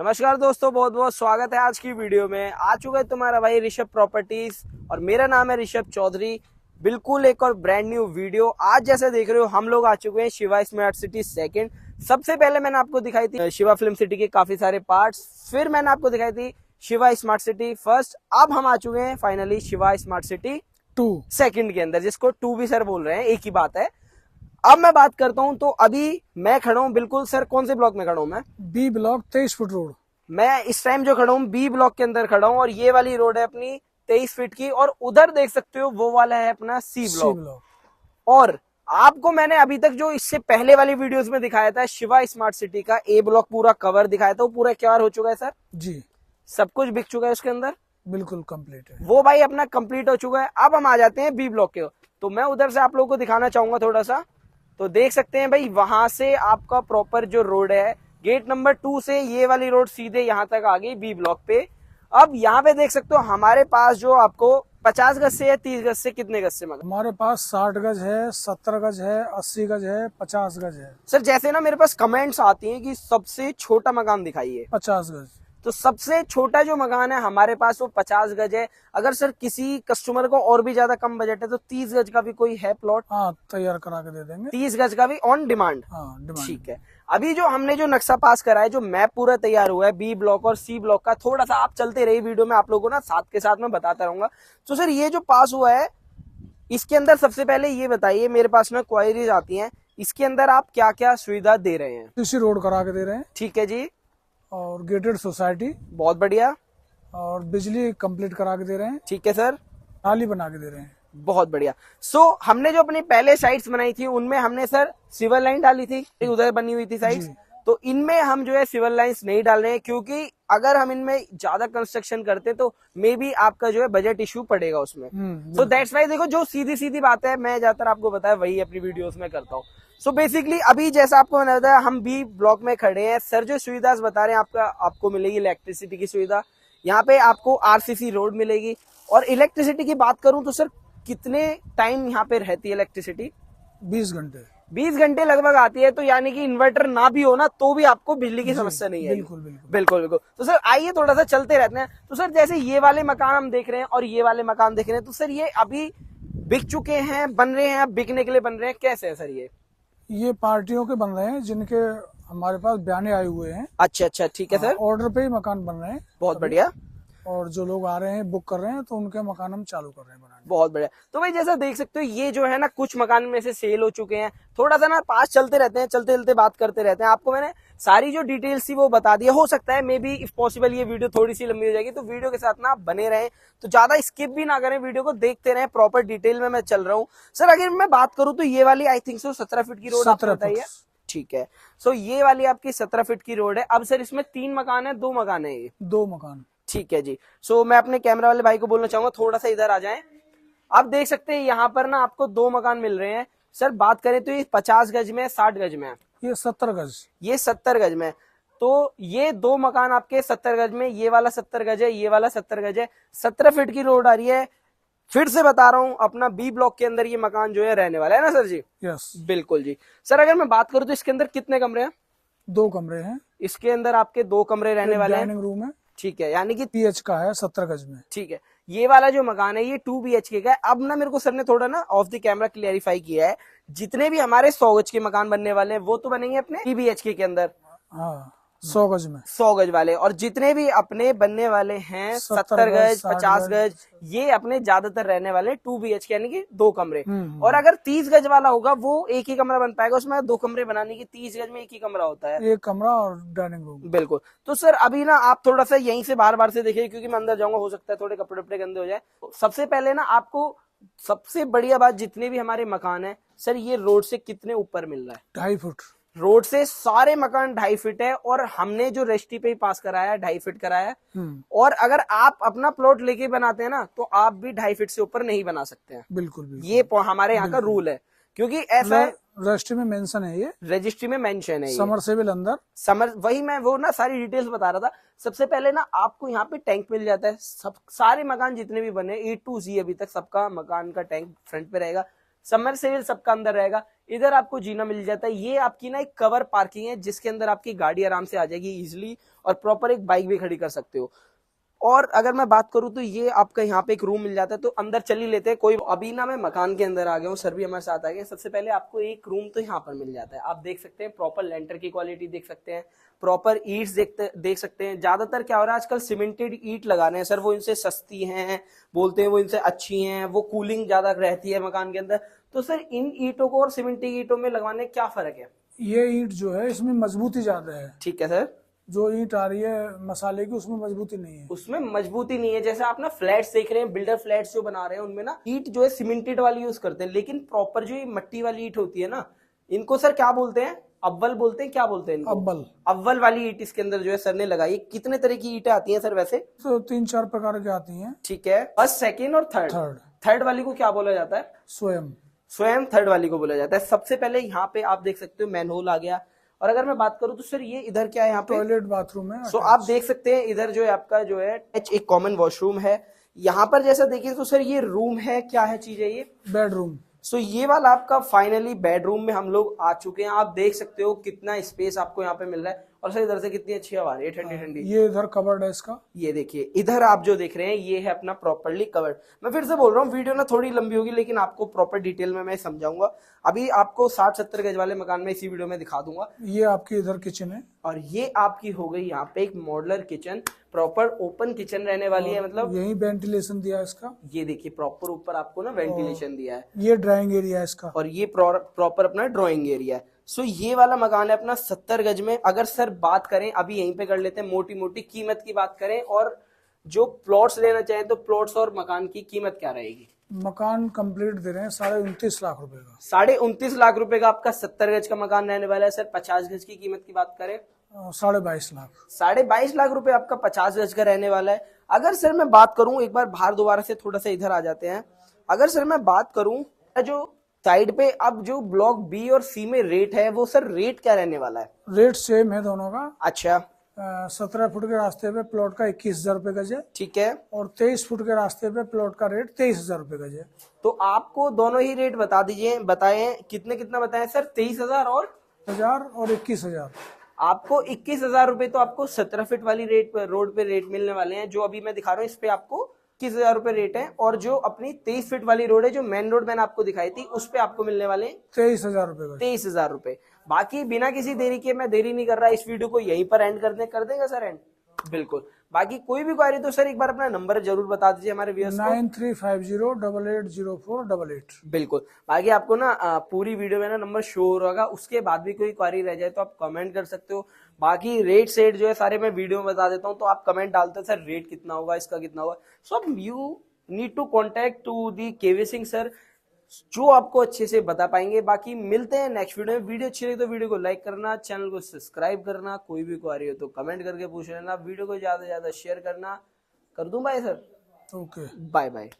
नमस्कार दोस्तों, बहुत बहुत स्वागत है आज की वीडियो में। आ चुका है तुम्हारा भाई ऋषभ प्रॉपर्टीज और मेरा नाम है ऋषभ चौधरी। बिल्कुल एक और ब्रांड न्यू वीडियो। आज जैसे देख रहे हो हम लोग आ चुके हैं शिवा स्मार्ट सिटी सेकंड। सबसे पहले मैंने आपको दिखाई थी शिवा फिल्म सिटी के काफी सारे पार्ट्स, फिर मैंने आपको दिखाई थी शिवा स्मार्ट सिटी फर्स्ट। अब हम आ चुके हैं finally Shiva smart city 2 second के अंदर, जिसको 2 भी सर बोल रहे हैं, एक ही बात है। अब मैं बात करता हूं तो अभी मैं खड़ा हूं बिल्कुल सर, कौन से ब्लॉक में खड़ा हूं मैं? B block 23 foot road. मैं इस टाइम जो खड़ा हूँ बी ब्लॉक के अंदर खड़ा हूँ और ये वाली रोड है अपनी 23 फीट की, और उधर देख सकते हो वो वाला है अपना सी ब्लॉक। और आपको मैंने अभी तक जो इससे पहले वाली वीडियोस में दिखाया था शिवा स्मार्ट सिटी का ए ब्लॉक पूरा कवर दिखाया था, वो पूरा कवर हो चुका है सर जी, सब कुछ बिक चुका है उसके अंदर, बिल्कुल कंप्लीट है वो भाई अपना कंप्लीट हो चुका है। अब हम आ जाते हैं बी ब्लॉक के, तो मैं उधर से आप लोगों को दिखाना चाहूंगा थोड़ा सा। तो देख सकते हैं भाई वहां से आपका प्रॉपर जो रोड है गेट नंबर 2 से ये वाली रोड सीधे यहाँ तक आ गई बी ब्लॉक पे। अब यहाँ पे देख सकते हो हमारे पास जो आपको 50 गज से या 30 गज से कितने गज से मकान? हमारे पास 60 गज है, 70 गज है, 80 गज है, 50 गज है। सर जैसे ना मेरे पास कमेंट्स आती हैं कि सबसे छोटा मकान दिखाइए, 50 गज। तो सबसे छोटा जो मकान है हमारे पास वो 50 गज है। अगर सर किसी कस्टमर को और भी ज्यादा कम बजट है तो 30 गज का भी कोई है प्लॉट? हाँ, तैयार करा के दे देंगे। 30 गज का भी ऑन डिमांड? हाँ, डिमांड। ठीक है। अभी जो हमने जो नक्शा पास करा है, जो मैप पूरा तैयार हुआ है बी ब्लॉक और सी ब्लॉक का, थोड़ा सा आप चलते रहिए वीडियो में, आप लोगों को ना साथ के साथ में बताता रहूंगा। तो सर ये जो पास हुआ है इसके अंदर सबसे पहले ये बताइए, मेरे पास ना क्वायरीज आती हैं, इसके अंदर आप क्या क्या सुविधा दे रहे हैं? इसी रोड करा के दे रहे हैं, ठीक है जी, और गेटेड सोसाइटी, बहुत बढ़िया, और बिजली कंप्लीट करा के दे रहे हैं, ठीक है सर, नाली बना के दे रहे हैं। बहुत बढ़िया। सो हमने जो अपनी पहले साइट्स बनाई थी उनमें हमने सर सिविल लाइन डाली थी, उधर बनी हुई थी साइट्स, तो इनमें हम जो है सिविल लाइंस नहीं डाल रहे हैं, क्योंकि अगर हम इनमें ज्यादा कंस्ट्रक्शन करते तो मे बी आपका जो है बजट इशू पड़ेगा उसमें। सो दैट्स वाई देखो जो सीधी सीधी बात है मैं ज्यादातर आपको बताया वही अपनी वीडियोस में करता हूँ। सो बेसिकली अभी जैसा आपको मैंने बताया हम बी ब्लॉक में खड़े हैं। सर जो सुविधा बता रहे हैं आपको मिलेगी इलेक्ट्रिसिटी की सुविधा, यहाँ पे आपको आरसीसी रोड मिलेगी। और इलेक्ट्रिसिटी की बात करूं तो सर कितने टाइम यहाँ पे रहती है इलेक्ट्रिसिटी? 20 घंटे। 20 घंटे लगभग आती है, तो यानी कि इन्वर्टर ना भी हो ना तो भी आपको बिजली की समस्या नहीं है। बिल्कुल बिल्कुल बिल्कुल बिल्कुल। तो सर आइए थोड़ा सा चलते रहते हैं। तो सर जैसे ये वाले मकान हम देख रहे हैं और ये वाले मकान देख रहे हैं, तो सर ये अभी बिक चुके हैं, बन रहे हैं, अब बिकने के लिए बन रहे हैं, कैसे है सर ये पार्टियों के बन रहे हैं जिनके हमारे पास बयाने आए हुए हैं। अच्छा अच्छा, ठीक है सर, ऑर्डर पे ही मकान बन रहे हैं, बहुत बढ़िया। और जो लोग आ रहे हैं बुक कर रहे हैं तो उनके मकान हम चालू कर रहे हैं बनाने। बहुत बढ़िया। तो भाई जैसा देख सकते हो ये जो है ना कुछ मकान में से सेल हो चुके हैं, थोड़ा सा ना पास चलते रहते हैं, चलते चलते बात करते रहते हैं। आपको मैंने सारी जो डिटेल्स थी वो बता दिया। हो सकता है मे बी इफ पॉसिबल ये वीडियो थोड़ी सी लंबी हो जाएगी, तो वीडियो के साथ ना आप बने रहें, तो ज्यादा स्किप भी ना करें, वीडियो को देखते रहें, प्रॉपर डिटेल में मैं चल रहा हूँ। सर अगर मैं बात करूँ तो ये वाली आई थिंक सो 17 फीट की रोड आपको बताइए, ठीक है। सो ये वाली आपकी 17 फीट की रोड है। अब सर इसमें 3 मकान है, 2 मकान है, ये 2 मकान, ठीक है जी। सो मैं अपने कैमरा वाले भाई को बोलना चाहूंगा थोड़ा सा इधर आ जाएं। आप देख सकते हैं यहाँ पर ना आपको 2 मकान मिल रहे हैं। सर बात करें तो ये 50 गज में, 60 गज में, ये 70 गज, ये 70 गज में। तो ये 2 मकान आपके 70 गज में, ये वाला 70 गज है, ये वाला 70 गज है, 17 फीट की रोड आ रही है। फिर से बता रहा हूँ अपना बी ब्लॉक के अंदर ये मकान जो है रहने वाला है ना सर जी? यस, बिल्कुल जी। सर अगर मैं बात करूँ तो इसके अंदर कितने कमरे हैं? 2 कमरे हैं, इसके अंदर आपके 2 कमरे रहने वाले हैं, डाइनिंग रूम है, ठीक है, यानी कि पीएच का है 70 गज में, ठीक है। ये वाला जो मकान है ये 2 BHK का है। अब ना मेरे को सर ने थोड़ा ना ऑफ द कैमरा क्लियरिफाई किया है, जितने भी हमारे 100 गज के मकान बनने वाले हैं वो तो बनेंगे अपने 3 BHK के अंदर, हाँ 100 गज में, 100 गज वाले, और जितने भी अपने बनने वाले हैं 70 गज, 50 गज, ये अपने ज्यादातर रहने वाले 2 BHK यानी कि 2 कमरे। और अगर 30 गज वाला होगा वो एक ही कमरा बन पाएगा, उसमें 2 कमरे बनाने की, 30 गज में एक ही कमरा होता है, 1 कमरा और डाइनिंग रूम। बिल्कुल। तो सर अभी ना आप थोड़ा सा यहीं से बार बार से देखिए, क्योंकि मैं अंदर जाऊंगा, हो सकता है थोड़े कपड़े वपड़े गंदे हो जाए। सबसे पहले ना आपको सबसे बढ़िया बात, जितने भी हमारे मकान है सर ये रोड से कितने ऊपर मिल रहा है? 2.5 फुट रोड से सारे मकान 2.5 फीट है, और हमने जो रजिस्ट्री पे ही पास कराया है 2.5 फीट कराया है। और अगर आप अपना प्लॉट लेके बनाते हैं ना तो आप भी 2.5 फीट से ऊपर नहीं बना सकते हैं, बिल्कुल बिल्कुल, ये हमारे यहाँ का रूल है, क्योंकि ऐसा है, रजिस्ट्री में मेंशन है, ये रजिस्ट्री में मेंशन है। समरसेबल अंदर वही मैं वो ना सारी डिटेल्स बता रहा था। सबसे पहले ना आपको यहाँ पे टैंक मिल जाता है, सब सारे मकान जितने भी बने A to Z अभी तक सबका मकान का टैंक फ्रंट पे रहेगा। सबमर्सिबल सबका अंदर रहेगा। इधर आपको जीना मिल जाता है। ये आपकी ना एक कवर पार्किंग है जिसके अंदर आपकी गाड़ी आराम से आ जाएगी इजिली, और प्रॉपर एक बाइक भी खड़ी कर सकते हो। और अगर मैं बात करूं तो ये आपका यहाँ पे एक रूम मिल जाता है, तो अंदर चल ही लेते हैं। कोई अभी ना मैं मकान के अंदर आ गया हूँ, सर भी हमारे साथ आ गए। सबसे पहले आपको एक रूम तो यहाँ पर मिल जाता है, आप देख सकते हैं प्रॉपर लेंटर की क्वालिटी देख सकते हैं, प्रॉपर ईट्स देख सकते हैं। ज्यादातर क्या हो रहा है आजकल सीमेंटेड ईट लगा रहे हैं सर, वो इनसे सस्ती हैं, बोलते हैं वो इनसे अच्छी हैं, वो कूलिंग ज्यादा रहती है मकान के अंदर। तो सर इन ईटों को और सीमेंटेड ईटों में लगवाने क्या फर्क है? ये ईंट जो है इसमें मजबूती ज्यादा है। ठीक है सर। जो ईंट आ रही है मसाले की उसमें मजबूती नहीं है। उसमें मजबूती नहीं है। जैसे आप ना फ्लैट्स देख रहे हैं, बिल्डर फ्लैट्स जो बना रहे हैं उनमें ना ईट जो है सीमेंटेड वाली यूज करते हैं, लेकिन प्रॉपर जो ये मट्टी वाली ईट होती है ना, इनको सर क्या बोलते हैं? अव्वल बोलते हैं, क्या बोलते हैं इनको? अव्वल। अव्वल वाली ईट इसके अंदर जो है सर ने लगाई। कितने तरह की ईटें आती हैं सर वैसे? तो 3-4 प्रकार की आती हैं। ठीक है, फर्स्ट, सेकेंड और थर्ड। थर्ड वाली को क्या बोला जाता है? स्वयं थर्ड वाली को बोला जाता है। सबसे पहले यहाँ पे आप देख सकते हो मैनहोल आ गया। और अगर मैं बात करूं तो सर ये इधर क्या है? यहाँ पे टॉयलेट बाथरूम है। सो आप देख सकते हैं इधर जो है आपका जो है एक कॉमन वॉशरूम है। यहाँ पर जैसा देखिए तो सर ये रूम है, क्या है चीज है ये? बेडरूम। सो ये वाला आपका फाइनली बेडरूम में हम लोग आ चुके हैं। आप देख सकते हो कितना स्पेस आपको यहाँ पे मिल रहा है, और सर इधर से कितनी अच्छी हवा आ रही है, ठंडी ठंडी। ये इधर कवर्ड है इसका। ये देखिए इधर आप जो देख रहे हैं ये है अपना प्रॉपर्ली कवर्ड। मैं फिर से बोल रहा हूँ, वीडियो ना थोड़ी लंबी होगी, लेकिन आपको प्रॉपर डिटेल में मैं समझाऊंगा। अभी आपको 60-70 गज वाले मकान में इसी वीडियो में दिखा दूंगा। ये आपकी इधर किचन है, और ये आपकी हो गई यहाँ पे एक modular kitchen, proper open kitchen रहने वाली है। मतलब यही वेंटिलेशन दिया है इसका। ये देखिए प्रॉपर ऊपर आपको ना वेंटिलेशन दिया है। ये ड्राइंग एरिया है इसका, और ये प्रॉपर अपना ड्राइंग एरिया है। सो ये वाला मकान है अपना 70 गज में। अगर सर बात करें, अभी यहीं पे कर लेते हैं, मोटी मोटी कीमत की बात करें, और जो प्लॉट्स लेना चाहें तो प्लॉट्स और मकान की कीमत क्या रहेगी? मकान कंप्लीट दे रहे हैं 29.5 लाख रुपए का। 29.5 लाख रुपए का आपका 70 गज का मकान रहने वाला है। सर 50 गज की कीमत की बात करें, 22.5 लाख। 22.5 लाख रुपए आपका 50 गज का रहने वाला है। अगर सर मैं बात करूं, एक बार बाहर दोबारा से थोड़ा सा इधर आ जाते हैं। अगर सर मैं बात करूं जो साइड पे अब जो ब्लॉक बी और सी में रेट है, वो सर रेट क्या रहने वाला है? रेट सेम है दोनों का। अच्छा। 17 फुट के रास्ते पे प्लॉट का 21,000 रुपए गज है। ठीक है। और 23 फुट के रास्ते पे प्लॉट का रेट 23,000 रुपए गज है। तो आपको दोनों ही रेट बता दीजिए, बताएं कितना बताएं सर? 23,000 और 21,000। आपको 21,000 रुपए तो आपको 17 फीट वाली रोड पे रेट मिलने वाले हैं। जो अभी मैं दिखा रहा हूँ इस पे आपको 21,000 रुपए रेट है। और जो अपनी 23 फीट वाली रोड है, जो मेन रोड मैंने आपको दिखाई थी, उस पे आपको मिलने वाले 23,000 रुपए। 23,000 रुपए। बाकी बिना किसी देरी के, मैं देरी नहीं कर रहा, इस वीडियो को यहीं पर एंड कर देंगे सर एंड? बिल्कुल। बाकी कोई भी क्वारी तो सर एक बार अपना नंबर जरूर बता दीजिए हमारे व्यूअर्स को। 9350880488। बिल्कुल। बाकी आपको ना पूरी वीडियो में ना नंबर शो हो रहा होगा, उसके बाद भी कोई क्वारी रह जाए तो आप कमेंट कर सकते हो। बाकी रेट सेट जो है सारे मैं वीडियो में बता देता हूँ, तो आप कमेंट डालते हैं सर रेट कितना होगा, इसका कितना होगा। So you need to contact to the KV Singh sir, जो आपको अच्छे से बता पाएंगे। बाकी मिलते हैं नेक्स्ट वीडियो में। वीडियो अच्छी लगी तो वीडियो को लाइक करना, चैनल को सब्सक्राइब करना, कोई भी क्वेरी हो तो कमेंट करके पूछ लेना, वीडियो को ज्यादा से ज्यादा शेयर करना। कर दूं bye sir? Okay, bye bye.